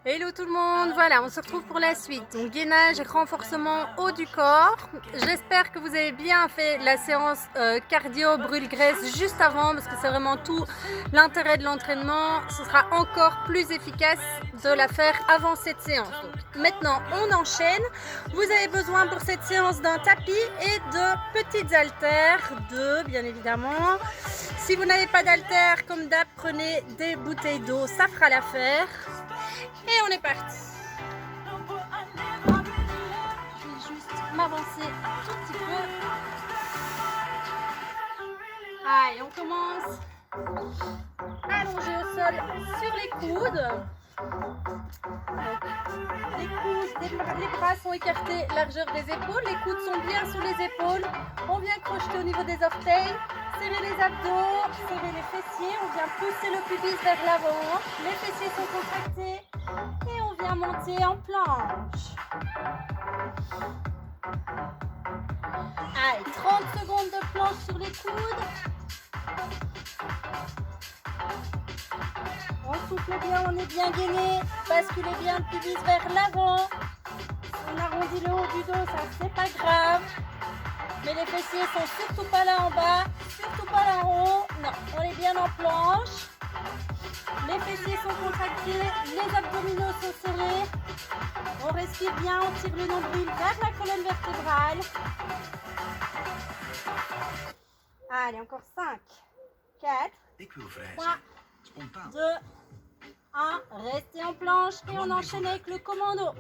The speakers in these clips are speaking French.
Hello tout le monde, voilà on se retrouve pour la suite, donc gainage et renforcement haut du corps. J'espère que vous avez bien fait la séance cardio brûle-graisse juste avant parce que c'est vraiment tout l'intérêt de l'entraînement. Ce sera encore plus efficace de la faire avant cette séance. Donc, maintenant on enchaîne. Vous avez besoin pour cette séance d'un tapis et de petites haltères, deux bien évidemment. Si vous n'avez pas d'haltères, comme d'hab, prenez des bouteilles d'eau, ça fera l'affaire. Et on est parti. Je vais juste m'avancer un tout petit peu. Allez, on commence. Allongé au sol sur les coudes. Donc, les bras sont écartés, largeur des épaules. Les coudes sont bien sous les épaules. On vient crocheter au niveau des orteils. Serrer les abdos, serrer les fessiers. On vient pousser le pubis vers l'avant. Les fessiers sont contractés. Et on vient monter en planche. Allez, 30 secondes de planche sur les coudes. On souffle bien, on est bien gainé. Basculez bien le pubis vers l'avant. On arrondit le haut du dos, ça c'est pas grave. Mais les fessiers sont surtout pas là en bas, surtout pas là en haut. Non, on est bien en planche. Les fessiers sont contractés, les abdominaux sont serrés. On respire bien, on tire le nombril vers la colonne vertébrale. Allez, encore 5, 4, 3, 2, 1. Restez en planche et on enchaîne avec le commando.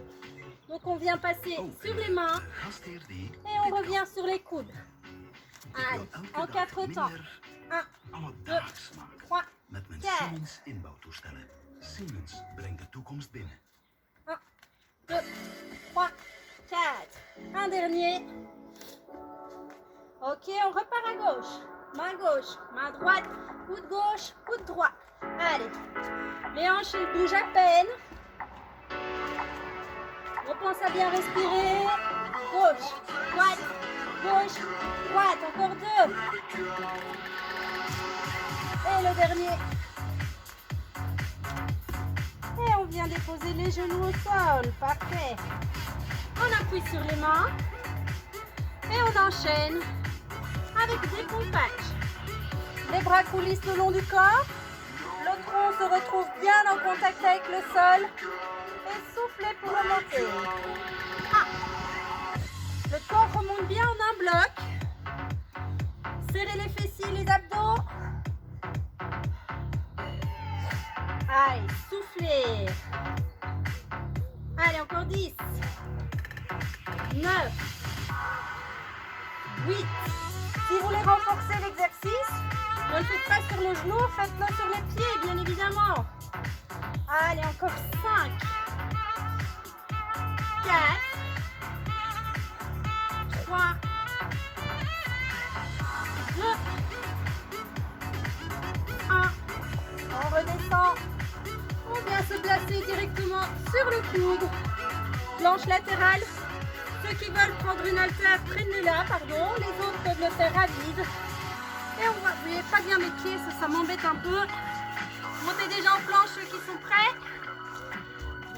Donc on vient passer sur les mains et on revient sur les coudes. Allez, en 4 temps. 1, 2, 3, 4. Siemens brengt de toekomst binnen. 1, 2, 3, 4. Un dernier. Ok, on repart à gauche, main droite, coude gauche, coude droit. Allez, les hanches elles bougent à peine. On pense à bien respirer. Gauche, droite, encore 2. Et le dernier. Et on vient déposer les genoux au sol. Parfait. On appuie sur les mains. Et on enchaîne avec des pompages. Les bras coulissent le long du corps. Le tronc se retrouve bien en contact avec le sol. Et soufflez pour remonter. Le corps remonte bien en un bloc. Serrez les fessiers, les abdos. Allez, soufflez. Allez, encore 10. 9. 8. Si vous voulez renforcer l'exercice, ne le faites pas sur le genou, faites-le sur les pieds, bien évidemment. Allez, encore 5. 4. 3. 2. 1. On redescend. On vient se placer directement sur le coude. Planche latérale. Ceux qui veulent prendre une haltère, prennent-le là, pardon. Les autres peuvent le faire à vide. Et on voit, vous voyez pas bien mes pieds, ça m'embête un peu. Montez déjà en planche ceux qui sont prêts.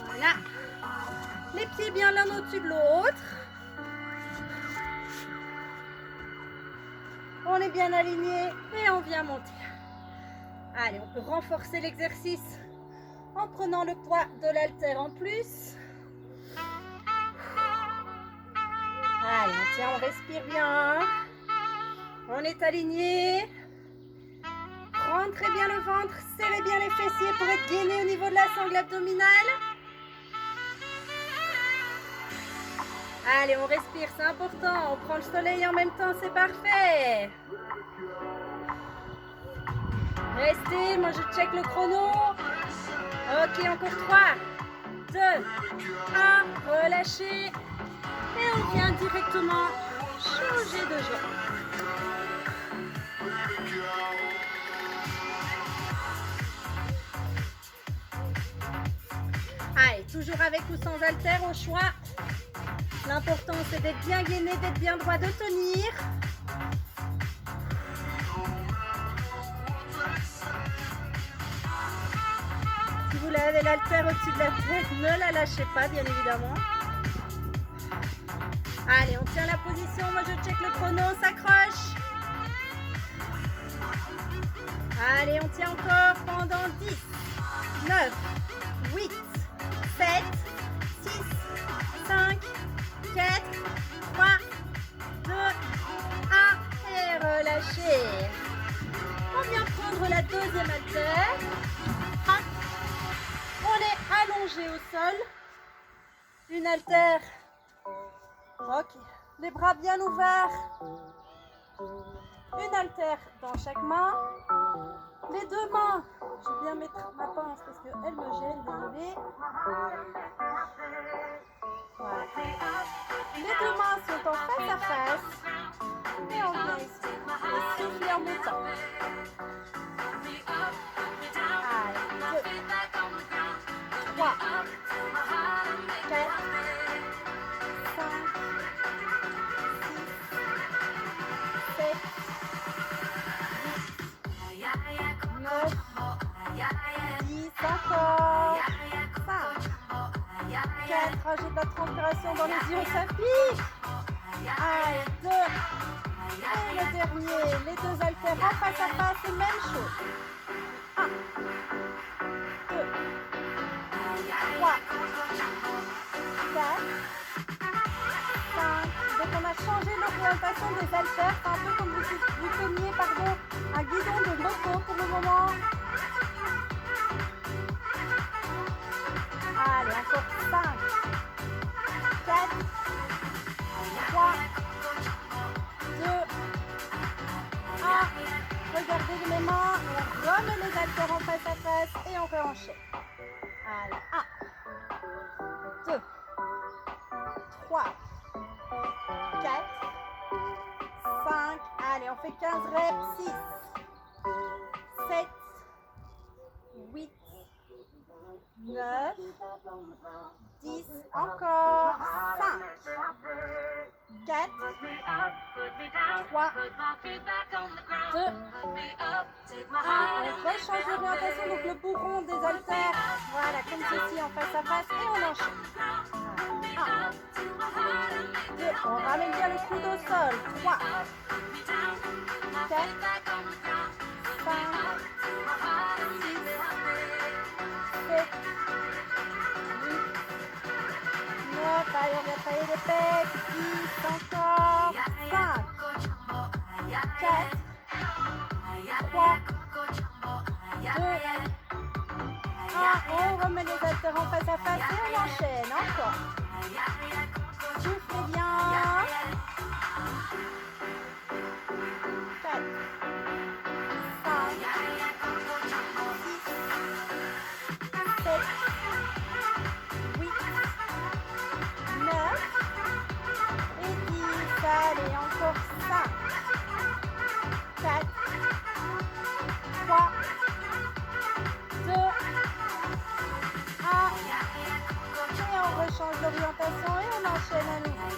Voilà. Les pieds bien l'un au-dessus de l'autre. On est bien aligné et on vient monter. Allez, on peut renforcer l'exercice en prenant le poids de l'haltère en plus. Allez, on tient, on respire bien. On est aligné. Rentrez bien le ventre, serrez bien les fessiers pour être gainé au niveau de la sangle abdominale. Allez, on respire, c'est important. On prend le soleil en même temps, c'est parfait. Restez, moi je check le chrono. Ok, encore 3, 2, 1, relâchez. Et on vient directement changer de jambe. Allez, toujours avec ou sans haltère au choix. L'important c'est d'être bien gainé, d'être bien droit, de tenir. Si vous avez l'haltère au-dessus de la tête, ne la lâchez pas, bien évidemment. Allez, on tient la position. Moi, je check le chrono. On s'accroche. Allez, on tient encore pendant 10, 9, 8, 7, 6, 5, 4, 3, 2, 1 et relâchez. On vient prendre la deuxième haltère. On est allongé au sol. Une haltère. Ok. Les bras bien ouverts. Une haltère dans chaque main. Les deux mains. Je vais bien mettre ma pince parce qu'elle me gêne. Désolée. Voilà. Les deux mains sont en face à face. Et on vient ici. Et souffler en montant. Allez, 2, 3, 4, 5, 6, 7, 8, 9, 10, encore. 5, 4, rajoute la transpiration dans les yeux, ça pique. Allez, 2. Et le dernier, les deux haltères en face à face, c'est même chose. 1, 2, 3, 4, 5. Donc on a changé l'orientation des haltères. C'est un peu comme vous teniez un guidon de moto pour le moment. Allez, encore 5, 4, 3, 2, 1. Regardez mes mains, on remet les haltères en face à face et on réenchaîne. Allez, 1, 2, 3, 4, 5. Allez, on fait 15 reps. 6, 7, 8, 9, 10, encore 5, 4, 3, 2, 1. On rechange l'orientation, donc le bourron des haltères, voilà, comme ceci en face à face, et on enchaîne. 1, 2, on ramène bien le coude au sol. 3, 4, 5, 6, 7, 8, 9, allez, on vient travailler les pecs. 10, encore. 5, 4, 3, 2, 1. On remet les haltères en face à face et on enchaîne. Encore. Soufflez bien. 4, 5, 6, 7, 8, 9 et 10. Allez, encore 5, 4, 3, 2, 1. Et on rechange d'orientation et on enchaîne à nouveau.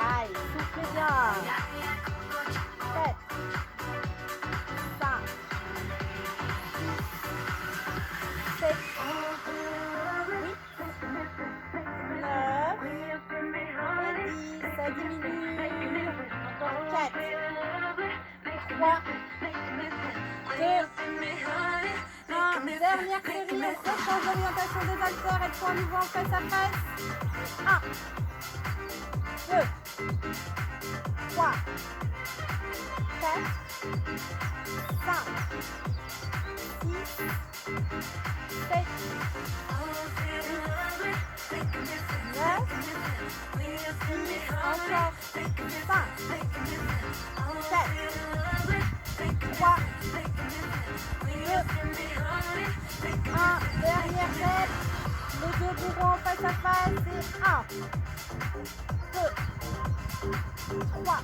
Allez, soufflez bien. 4, 5, 6, 7, 8, 9 et 10. Ça diminue. Encore 4, 3, 2, 1. Dernière série, on rechange l'orientation des haltères. Elles sont à nouveau en face à face. 1, 2, 3, 4, 5, 6, 7, 9, 10, encore 5, 4, 3, 2, 1. Dernière rep. Les deux bourrons en face à face. Et 1, 2, 3,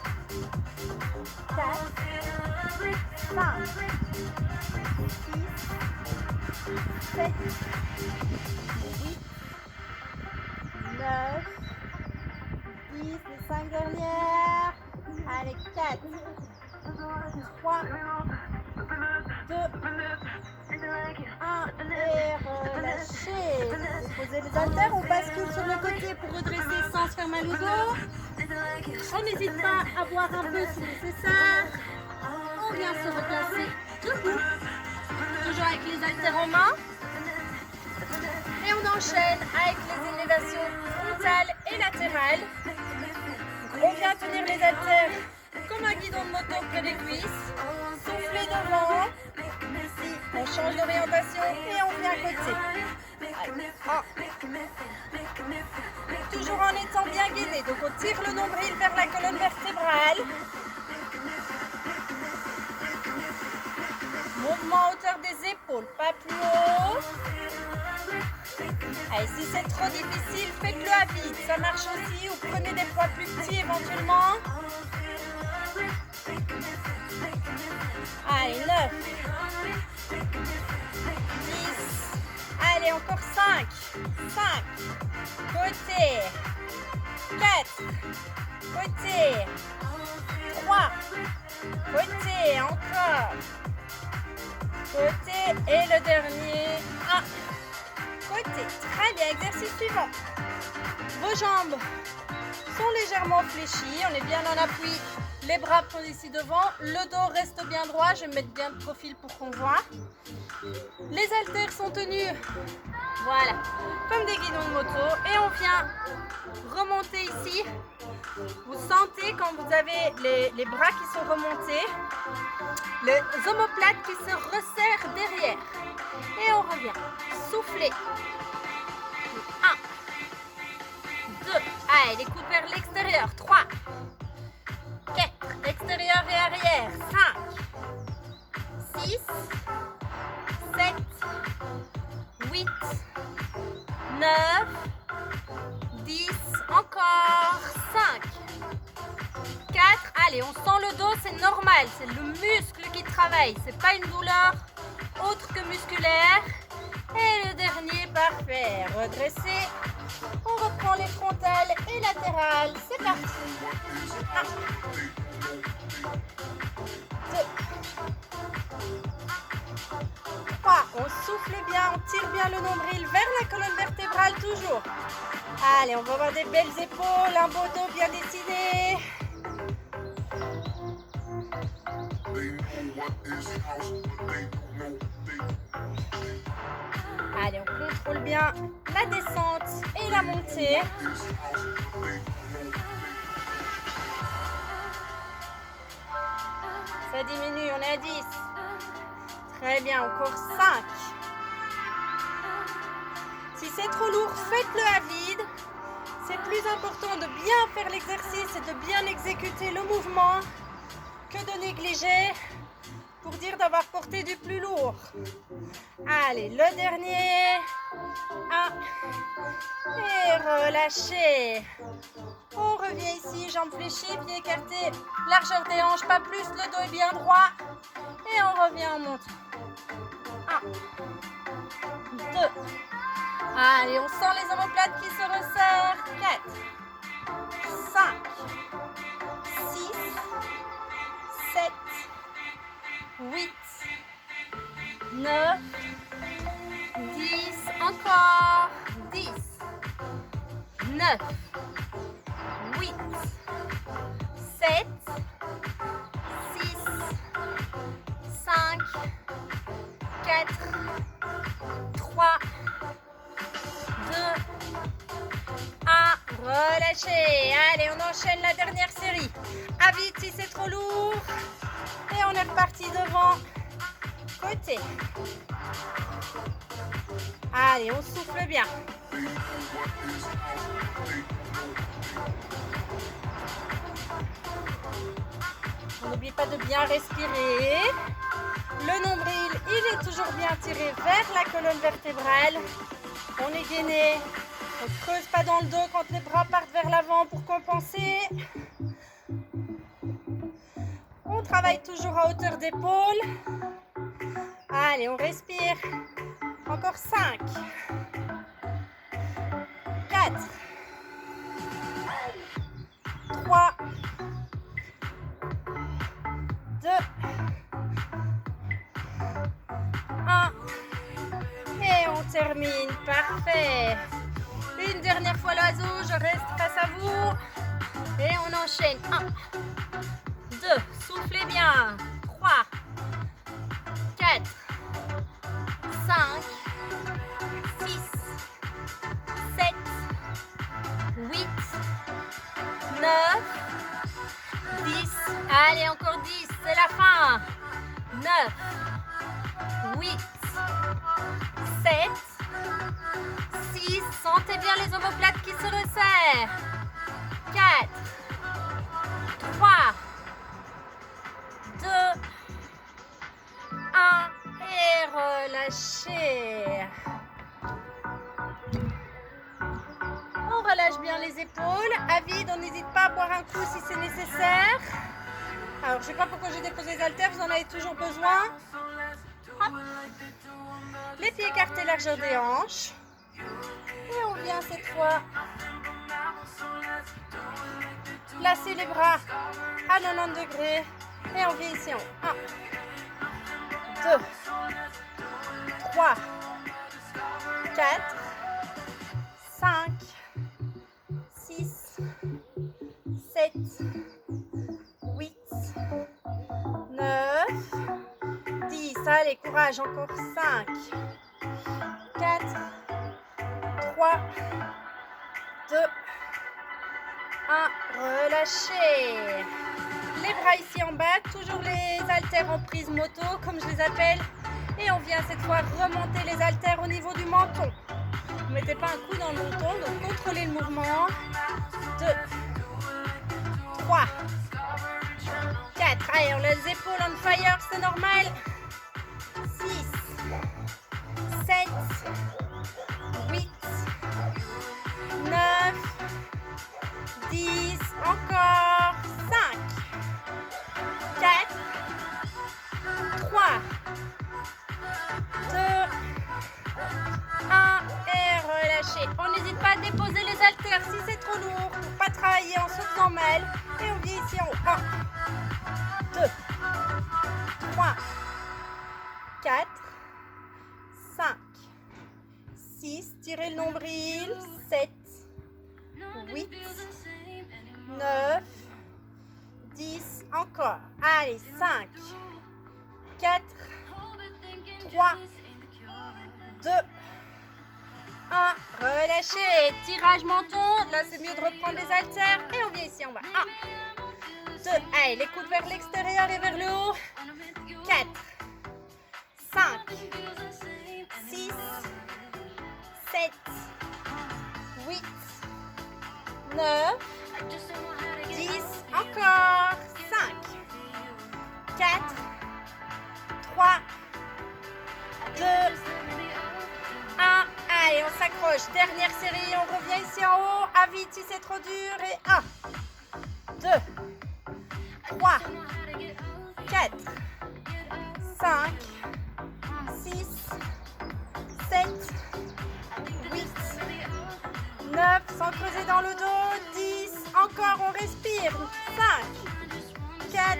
4, 5, 6, 7, 8, 9, 10. Les 5 dernières. Allez, 4, 3, 2, 1. Et relâchez. Posez les haltères, on bascule sur le côté pour redresser sans se faire mal au dos. On n'hésite pas à boire un peu si nécessaire. On vient se replacer debout, toujours avec les haltères en main. Et on enchaîne avec les élévations frontales et latérales. On vient tenir les haltères comme un guidon de moto près des cuisses. Souffler devant. On change d'orientation et on vient à côté. Allez, toujours en étant bien guidé. Donc on tire le nombril vers la colonne vertébrale. Mouvement à hauteur des épaules, pas plus haut. Allez, si c'est trop difficile, faites-le à vide. Ça marche aussi. Ou prenez des poids plus petits éventuellement. Allez, 9. 10. Allez, encore 5. 5. Côté. 4. Côté. 3. Côté. Encore. Côté. Et le dernier. 1. Côté. Très bien. Exercice suivant. Vos jambes sont légèrement fléchies. On est bien en appui. Les bras posent ici devant. Le dos reste bien droit. Je vais me mettre bien de profil pour qu'on voit. Les haltères sont tenus. Voilà. Comme des guidons de moto. Et on vient remonter ici. Vous sentez quand vous avez les bras qui sont remontés. Les omoplates qui se resserrent derrière. Et on revient. Soufflez. 1. 2. Allez, les coudes vers l'extérieur. 3. 4. Extérieur et arrière. 5. 6. 7. 8. 9. 10. Encore. 5. 4. Allez, on sent le dos, c'est normal. C'est le muscle qui travaille. C'est pas une douleur autre que musculaire. Et le dernier, parfait. Redressez. On reprend les frontales et latérales. C'est parti. 1. 2. 3. On souffle bien, on tire bien le nombril vers la colonne vertébrale toujours. Allez, on va avoir des belles épaules, un beau dos bien dessiné. Allez, on contrôle bien la descente et la montée. Ça diminue, on est à 10. Très bien, encore 5. Si c'est trop lourd, faites-le à vide. C'est plus important de bien faire l'exercice et de bien exécuter le mouvement que de négliger pour dire d'avoir porté du plus lourd. Allez, le dernier. 1. Et relâchez. On revient ici, jambes fléchies, pieds écartés, largeur des hanches, pas plus, le dos est bien droit. Et on revient en montant. 1. 2. Allez, on sent les omoplates qui se resserrent. 4. 5. 6. 7. 8. 9. 10. Encore. 10. 9. 8. 7. 6. 5. 4. 3. 2. 1. Relâchez. Allez, on enchaîne la dernière série. À vite si c'est trop lourd. Et on est reparti devant. Côté. Allez, on souffle bien. On n'oublie pas de bien respirer. Le nombril, il est toujours bien tiré vers la colonne vertébrale. On est gainé. On ne creuse pas dans le dos quand les bras partent vers l'avant pour compenser. On travaille toujours à hauteur d'épaule. Allez, on respire. Encore 5. 4. 3. 2. 1. termine. Parfait. Une dernière fois l'oiseau, je reste face à vous. Et on enchaîne. 1, 2, soufflez bien. 3, 4, 5, 6, 7, 8, 9, 10. Allez, encore 10, c'est la fin. 9, 8, 7, 6. Sentez bien les omoplates qui se resserrent. 4, 3, 2, 1 et relâchez. On relâche bien les épaules. À vide, on n'hésite pas à boire un coup si c'est nécessaire. Alors, je ne sais pas pourquoi j'ai déposé les haltères, vous en avez toujours besoin. Hop. Les pieds écartés, largeur des hanches. Et on vient cette fois placer les bras à 90 degrés. Et on vient ici en 1, 2, 3, 4, 5, 6, 7, 8, 9, 10. Allez, courage, encore 5, 4, 3, 2, 1. Relâchez. Les bras ici en bas, toujours les haltères en prise moto, comme je les appelle. Et on vient cette fois remonter les haltères au niveau du menton. Vous ne mettez pas un coup dans le menton, donc contrôlez le mouvement. 2, 3, 4. Allez, on a les épaules on fire, c'est normal. 6, 7, 8, 9, 10. Encore 5, 4, 3, 2, 1 et relâchez. On n'hésite pas à déposer les haltères si c'est trop lourd pour ne pas travailler en se faisant mal. Et on vient ici en haut. 1, 2, 3, 4, 5, 6. Tirez le nombril. 7, 8, 9, 10. Encore. Allez, 5, 4, 3, 2, 1. Relâchez. Tirage menton. Là, c'est mieux de reprendre les haltères. Et on vient ici en bas. 1, 2. Allez, les coudes vers l'extérieur et vers le haut. 4, 5, 6, 7, 8, 9, 10. Encore. 5, 4, 3, 2, 1. Allez, on s'accroche. Dernière série. On revient ici en haut. À vite si c'est trop dur. Et 1, 2, 3, 4, 5, 6, 7, 8, 9. Sans creuser dans le dos. 10. Encore, on respire. 5, 4,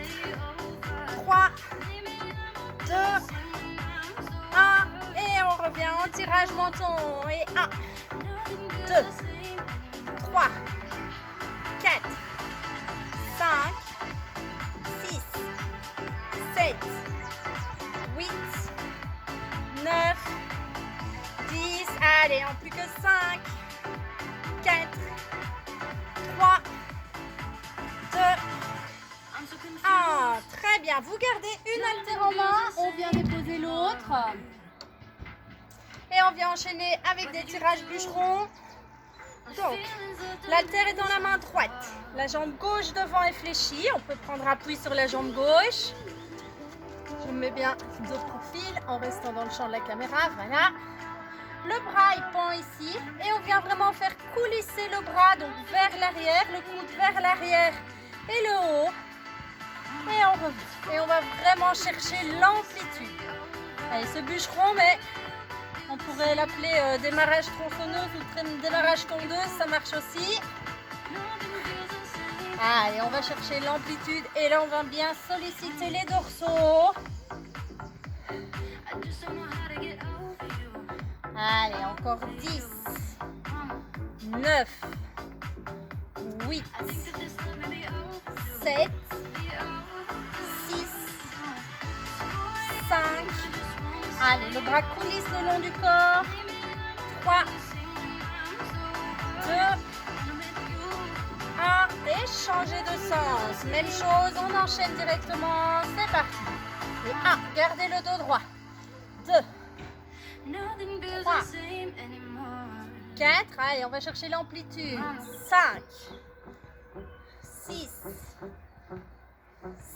3, 2, 1. Et on revient en tirage menton. Et 1, 2, 3, 4, 5, 6, 7, 8, 9, 10. Allez, en plus que 5, 4, 3, 2, 1. Très bien. Vous gardez une haltère en main. On vient déposer l'autre. Et on vient enchaîner avec des tirages bûcherons. Donc, l'haltère est dans la main droite. La jambe gauche devant est fléchie. On peut prendre appui sur la jambe gauche. Je me mets bien de profil en restant dans le champ de la caméra. Voilà. Le bras il pend ici. Et on vient vraiment faire coulisser le bras donc vers l'arrière, le coude vers l'arrière et le haut. Et on revient. Et on va vraiment chercher l'amplitude. Allez, ce bûcheron, mais on pourrait l'appeler démarrage tronçonneuse ou démarrage tondeuse, ça marche aussi. Allez, on va chercher l'amplitude et là on va bien solliciter les dorsaux. Allez, encore 10, 9, 8, 7, 6, 5. Allez, le bras coulisse le long du corps. 3, 2, 1. Et changez de sens. Même chose, on enchaîne directement. C'est parti. Et 1, gardez le dos droit. 2, 3, 4, allez, on va chercher l'amplitude. 5, 6,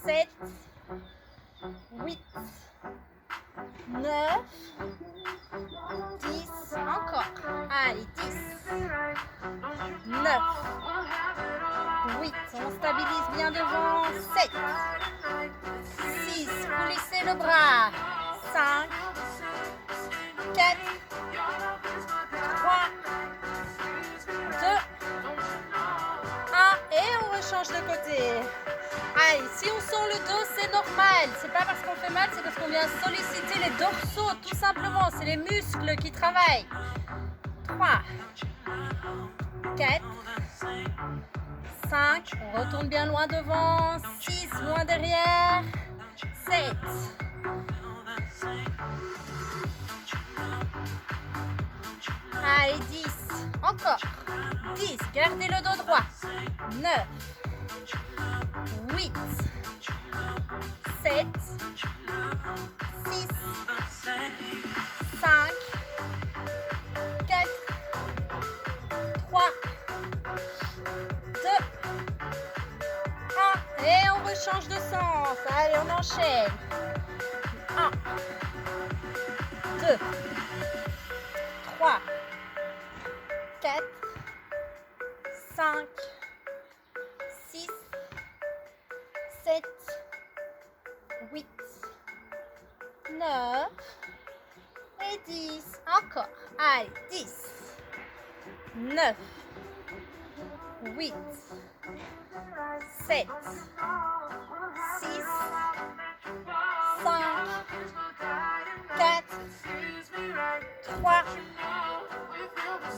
7, 8, 9, 10, encore. Allez, 10, 9, 8, on stabilise bien devant. 7, 6, coulissez le bras. 5, 4, 3, 2, 1 et on rechange de côté. Allez, si on sent le dos, c'est normal. C'est pas parce qu'on fait mal, c'est parce qu'on vient solliciter les dorsaux, tout simplement. C'est les muscles qui travaillent. 3, 4, 5, on retourne bien loin devant. 6, loin derrière. 7, 10, encore. 10, gardez le dos droit. 9, 8, 7, 6, 5, 4, 3, 2, 1. Et on rechange de sens. Allez, on enchaîne. 1, 2, 3, 4, 5, 6, 7, 8, 9 et 10. Encore. Allez, 10, 9, 8, 7, 6, 5, 4, 3,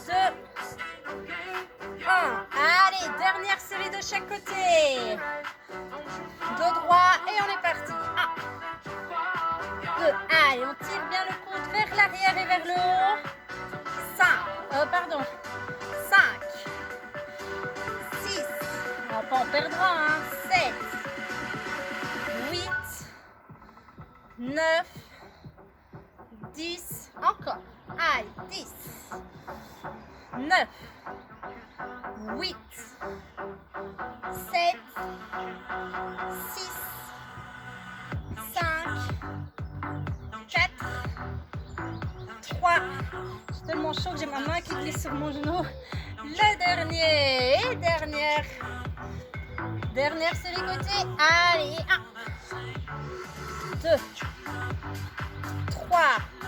2, 1. Allez, dernière série de chaque côté. Dos droit et on est parti. 1, 2. Allez, on tire bien le coude vers l'arrière et vers le haut. 5, 6, on va pas en perdre un. 7, 8, 9, 10. Encore. Allez, 10, 9, 8, 7, 6, 5, 4, 3. J'ai tellement chaud que j'ai ma main qui glisse sur mon genou. Le dernier et dernière série côté. Allez, 1, 2, 3.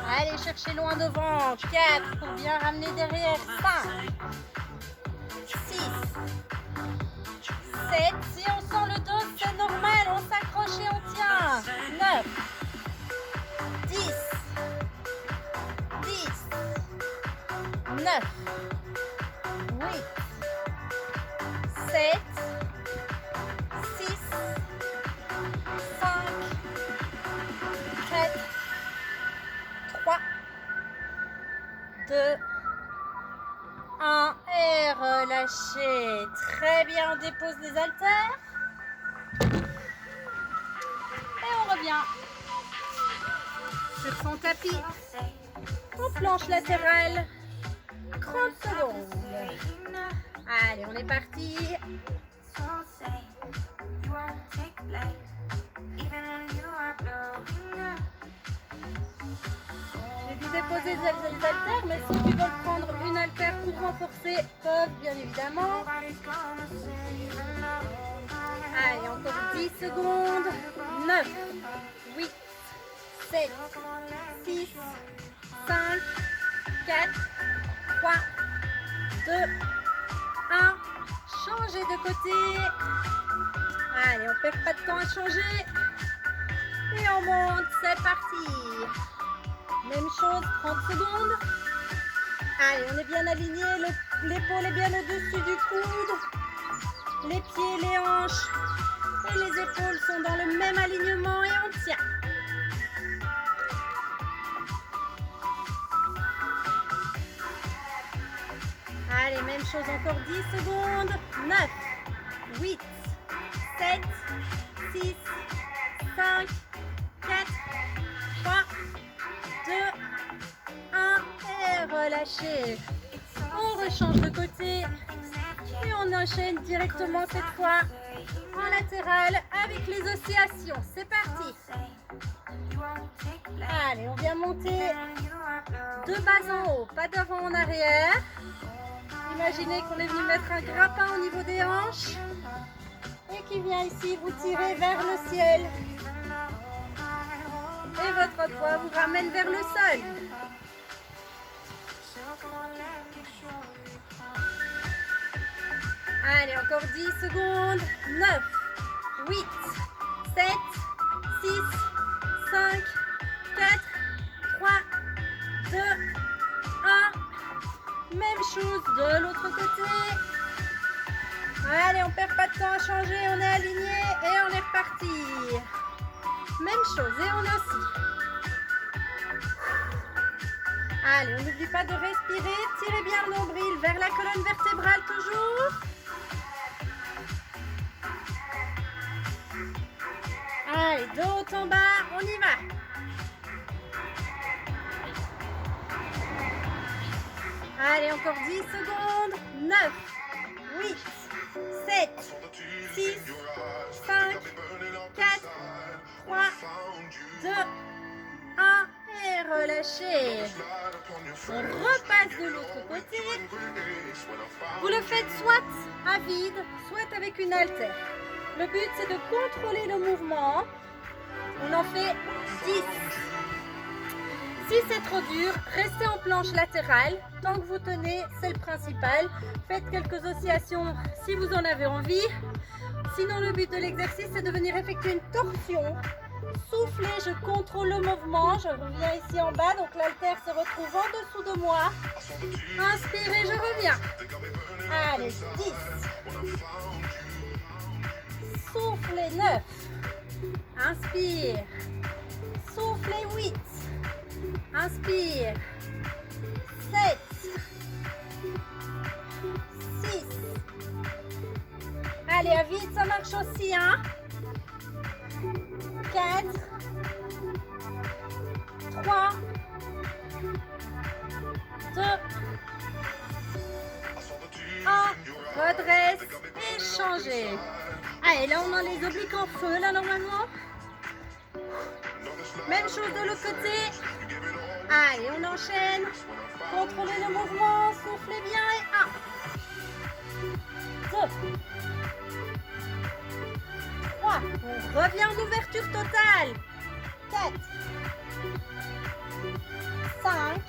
Allez chercher loin devant. 4 pour bien ramener derrière. 5, 6, 7. Si on sent le dos, c'est normal. On s'accroche et on tient. 9, 10, 9, 8, 7, 6, 5, 4, 3, 2, 1 et relâchez. Très bien, on dépose les haltères. Et on revient sur son tapis en planche latérale. 30 secondes. Allez, on est parti. J'ai dû déposer les haltères, mais ceux qui veulent prendre une haltère pour renforcer peuvent, bien évidemment. Allez, encore 10 secondes. 9, 8, 7, 6, 5, 4, 3, 2, 1. Changez de côté. Allez, on perd pas de temps à changer. Et on monte, c'est parti. Même chose, 30 secondes. Allez, on est bien aligné, l'épaule est bien au-dessus du coude. Les pieds, les hanches et les épaules sont dans le même alignement et on tient. Allez, même chose, encore 10 secondes. 9, 8, 7, 6, 5, 4, 3, 2, 1 et relâchez. On rechange de côté et on enchaîne directement cette fois en latéral avec les oscillations. C'est parti. Allez, on vient monter de bas en haut, pas d'avant en arrière. Imaginez qu'on est venu mettre un grappin au niveau des hanches et qui vient ici vous tirer vers le ciel. Et votre poids vous ramène vers le sol. Allez, encore 10 secondes. 9, 8, 7, 6, 5, 4, 3, 2, 1. Même chose de l'autre côté. Allez, on perd pas de temps à changer. On est aligné et on est reparti. Même chose et on oscille. Allez, on n'oublie pas de respirer. Tirez bien le nombril vers la colonne vertébrale toujours. Allez, de haut en bas, on y va. Allez, encore 10 secondes. 9, 8, 7, 6, 5, 4, 3, 2, 1 et relâchez. On repasse de l'autre côté. Vous le faites soit à vide, soit avec une haltère. Le but, c'est de contrôler le mouvement. On en fait 10. Si c'est trop dur, restez en planche latérale. Tant que vous tenez, c'est le principal. Faites quelques oscillations si vous en avez envie. Sinon, le but de l'exercice, c'est de venir effectuer une torsion. Soufflez, je contrôle le mouvement. Je reviens ici en bas, donc l'haltère se retrouve en dessous de moi. Inspirez, je reviens. Allez, 10. Soufflez, 9. Inspire. Soufflez, 8. Inspire. 7. 6. Allez, à vide, ça marche aussi, hein. 4. 3. 2. 1. Redresse et changez. Allez, là, on a les obliques en feu, là, normalement. Même chose de l'autre côté. Allez, on enchaîne. Contrôlez le mouvement, soufflez bien et 1, 2, 3. On revient en ouverture totale. 4, 5.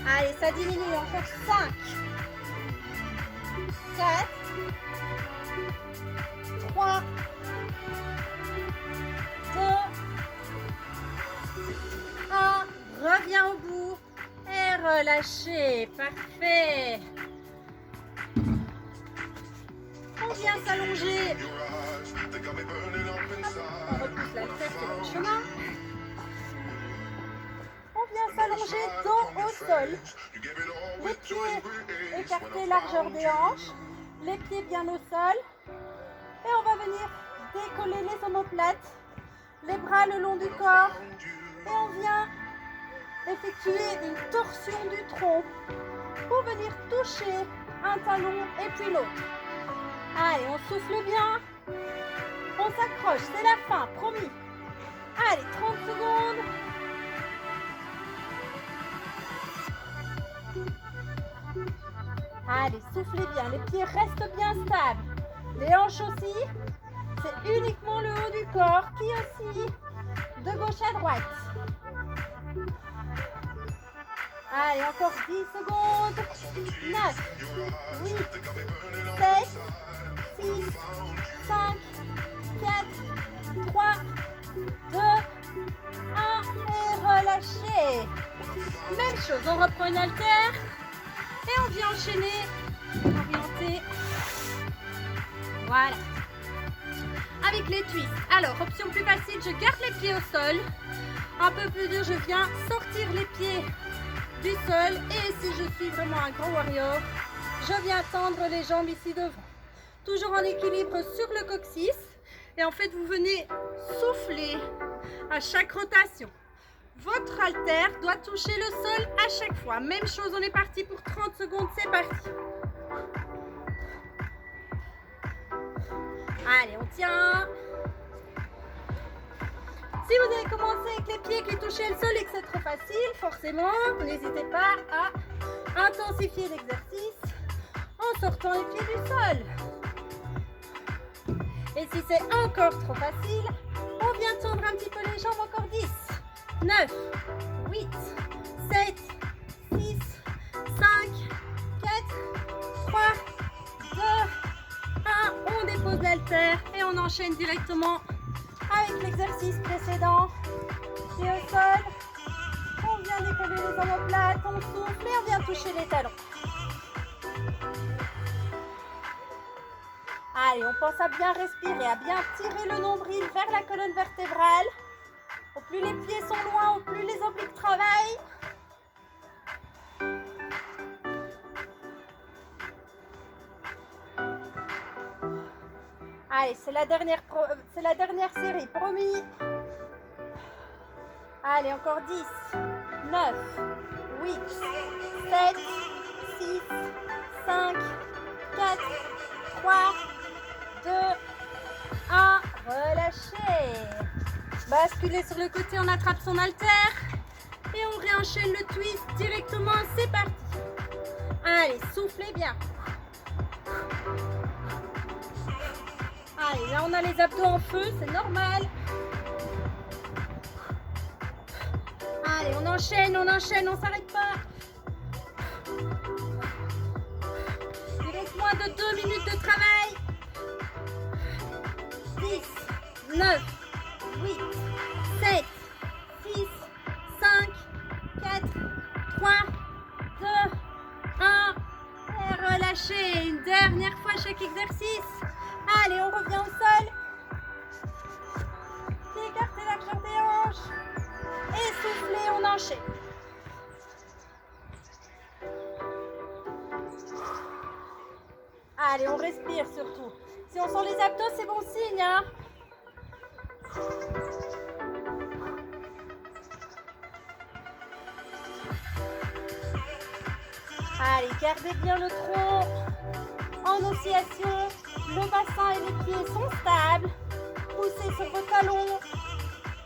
Allez, ça diminue, encore 5, 4, 3, 2, 1. Reviens au bout et relâchez. Parfait. On vient s'allonger. On repousse la tête sur le chemin. On vient s'allonger dos au sol. Les pieds écartés largeur des hanches. Les pieds bien au sol. Et on va venir décoller les omoplates. Les bras le long du corps. Et on vient effectuer une torsion du tronc pour venir toucher un talon et puis l'autre. Allez, on souffle bien. On s'accroche, c'est la fin, promis. Allez, 30 secondes. Allez, soufflez bien, les pieds restent bien stables. Les hanches aussi. C'est uniquement le haut du corps qui oscille de gauche à droite. Allez, encore 10 secondes. 9, 8, 7, 6, 5, 4, 3, 2, 1 et relâchez. Même chose, on reprend une haltère et on vient enchaîner, orienter. Voilà. Avec les twists. Alors, option plus facile, je garde les pieds au sol. Un peu plus dur, je viens sortir les pieds du sol. Et si je suis vraiment un grand warrior, je viens tendre les jambes ici devant. Toujours en équilibre sur le coccyx. Et en fait, vous venez souffler à chaque rotation. Votre haltère doit toucher le sol à chaque fois. Même chose, on est parti pour 30 secondes, c'est parti. Allez, on tient. Si vous avez commencé avec les pieds qui touchaient le sol et que c'est trop facile, forcément, n'hésitez pas à intensifier l'exercice en sortant les pieds du sol. Et si c'est encore trop facile, on vient tendre un petit peu les jambes, encore 10, 9, 8, 7, 6, 5, 4, 3, 2, 1. On dépose l'haltère et on enchaîne directement avec l'exercice précédent. Pieds au sol, on vient décoller les omoplates, on souffle et on vient toucher les talons. Allez, on pense à bien respirer, à bien tirer le nombril vers la colonne vertébrale. Au plus les pieds sont loin, au plus les obliques travaillent. Allez, c'est la dernière série, promis. Allez, encore 10, 9, 8, 7, 6, 5, 4, 3, 2, 1. Relâchez. Basculez sur le côté, on attrape son haltère. Et on réenchaîne le twist directement, c'est parti. Allez, soufflez bien. Allez, là on a les abdos en feu, c'est normal. Allez, on enchaîne, on s'arrête pas. Il reste moins de 2 minutes de travail. 10, 9, 8, 7, 6, 5, 4, 3, 2, 1. Et relâchez. Une dernière fois chaque exercice. Allez, on revient au sol. Écartez la largeur des hanches. Et soufflez, on enchaîne. Allez, on respire surtout. Si on sent les abdos, c'est bon signe, hein. Allez, gardez bien le tronc en oscillation. Le bassin et les pieds sont stables.